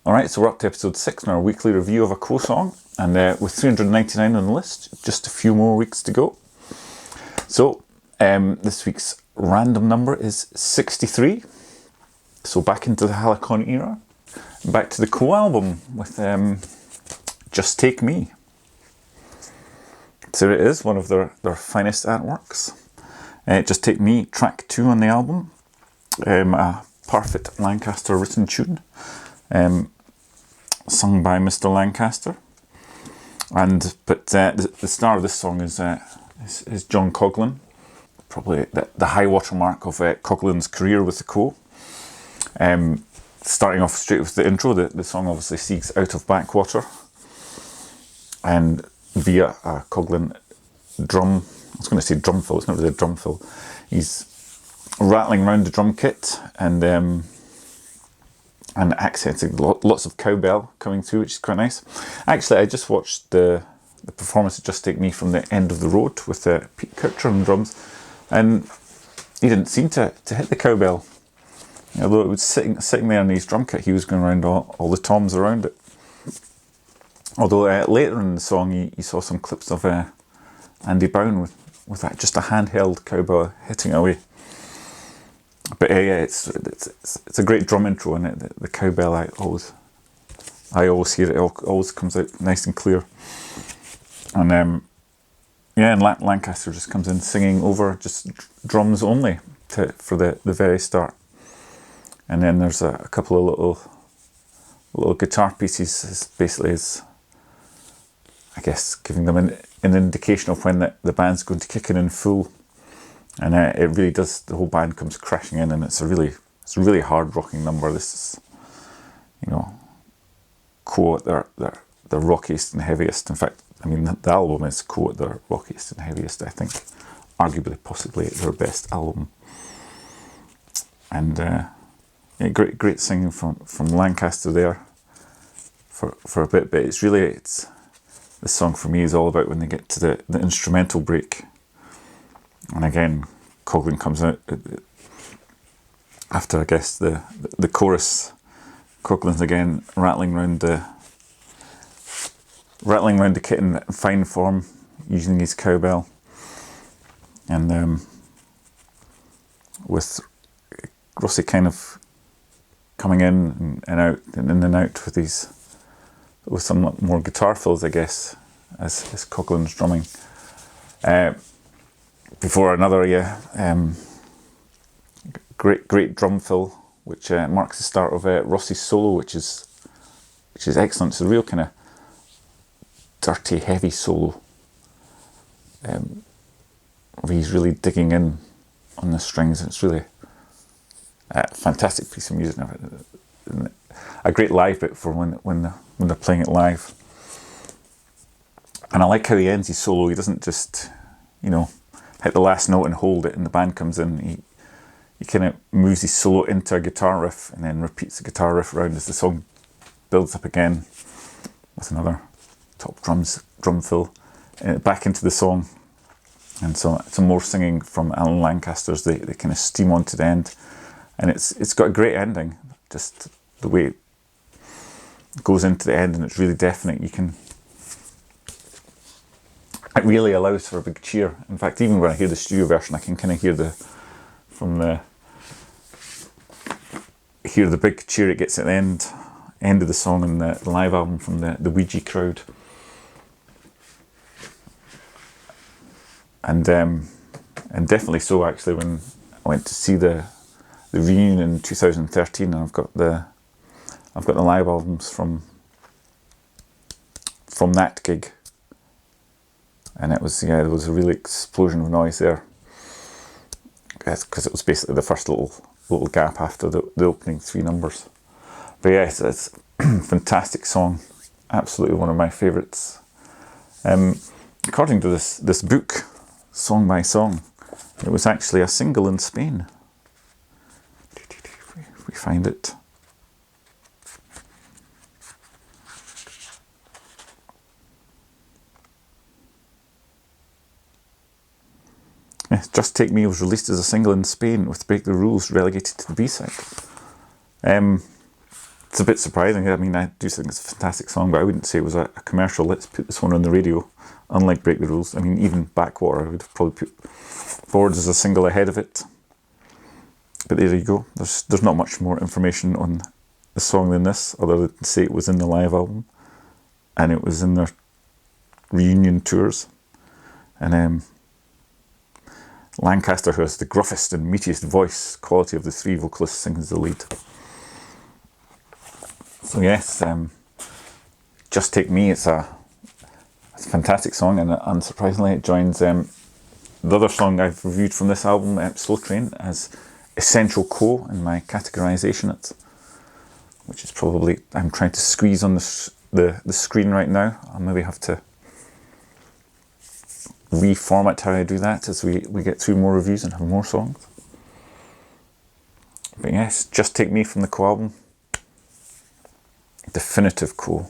Alright, so we're up to episode 6 in our weekly review of a Quo song, and with 399 on the list, just a few more weeks to go. So, this week's random number is 63, so back into the Halicon era, back to the Quo album with Just Take Me. So it is one of their finest artworks. Just Take Me, track 2 on the album, a perfect Lancaster written tune. Sung by Mr. Lancaster, but the star of this song is John Coghlan, probably the high water mark of Coughlan's career with the Quo. Starting off straight with the intro, the song obviously seeks out of backwater, and via a Coghlan drum, I was going to say drum fill, it's not really a drum fill, he's rattling around the drum kit and accenting lots of cowbell coming through, which is quite nice. Actually, I just watched the performance of Just Take Me from the End of the Road with Pete Kircher on drums, and he didn't seem to hit the cowbell. Although it was sitting there in his drum kit, he was going around all the toms around it. Although later in the song, you saw some clips of Andy Brown with just a handheld cowbell hitting away. But yeah, it's a great drum intro, and the cowbell I always hear it. Always comes out nice and clear. And and Lancaster just comes in singing over just drums only for the very start. And then there's a couple of little guitar pieces, basically is, I guess, giving them an indication of when the band's going to kick in full. And it really does, the whole band comes crashing in, and it's a really hard rocking number. This is, Quo at their rockiest and heaviest. In fact, I mean, the album is Quo at their rockiest and heaviest, I think. Arguably, possibly their best album. And great singing from Lancaster there for a bit. But this song for me is all about when they get to the instrumental break. And again, Coghlan comes out after, I guess, the chorus. Coughlan's again rattling around the kit in fine form, using his cowbell, and with Rossi kind of coming in and out and in and out with some more guitar fills, I guess, as Coughlan's drumming. Before another great drum fill, which marks the start of Rossi's solo, which is excellent. It's a real kind of dirty, heavy solo, where he's really digging in on the strings. It's really a fantastic piece of music. A great live bit for when they're playing it live. And I like how he ends his solo. He doesn't just, hit the last note and hold it, and the band comes in. He kind of moves his solo into a guitar riff and then repeats the guitar riff around as the song builds up again with another top drum fill back into the song. And so some more singing from Alan Lancaster's. They kind of steam on to the end, and it's got a great ending. Just the way it goes into the end, and it's really definite. It really allows for a big cheer. In fact, even when I hear the studio version, I can kind of hear the big cheer it gets at the end of the song in the live album from the Ouija crowd. And definitely so, actually, when I went to see the reunion in 2013, and I've got the live albums from that gig. And it was, there was a real explosion of noise there, because it was basically the first little gap after the opening 3 numbers. But yeah, it's a fantastic song, absolutely one of my favourites. According to this book, Song by Song, it was actually a single in Spain. If we find it. Just Take Me was released as a single in Spain, with Break the Rules relegated to the B-side. It's a bit surprising. I mean, I do think it's a fantastic song, but I wouldn't say it was a commercial, let's put this one on the radio, unlike Break the Rules. I mean, even Backwater I would have probably put forward as a single ahead of it. But there you go. There's not much more information on the song than this, other than to say it was in the live album, and it was in their reunion tours. And Lancaster, who has the gruffest and meatiest voice quality of the three vocalists, sings the lead. So yes, Just Take Me, it's a fantastic song, and unsurprisingly it joins the other song I've reviewed from this album, Slow Train, as Essential Quo in my categorisation, which is probably, I'm trying to squeeze on the screen right now. I'll maybe have to reformat how I do that as we get through more reviews and have more songs. But yes, Just Take Me from the Quo album. Definitive Quo.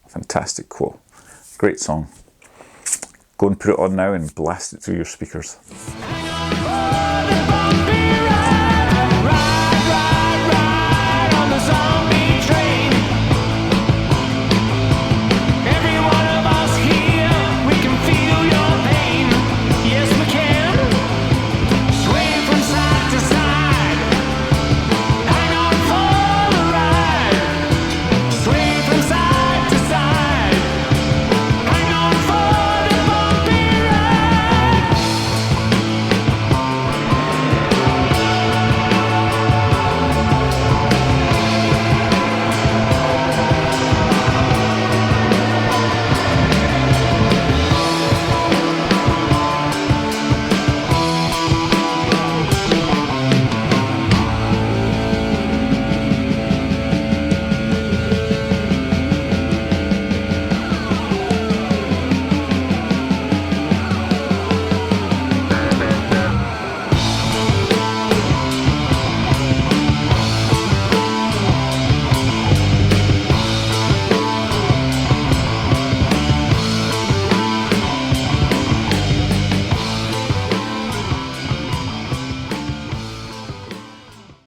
Fantastic Quo. Great song. Go and put it on now and blast it through your speakers.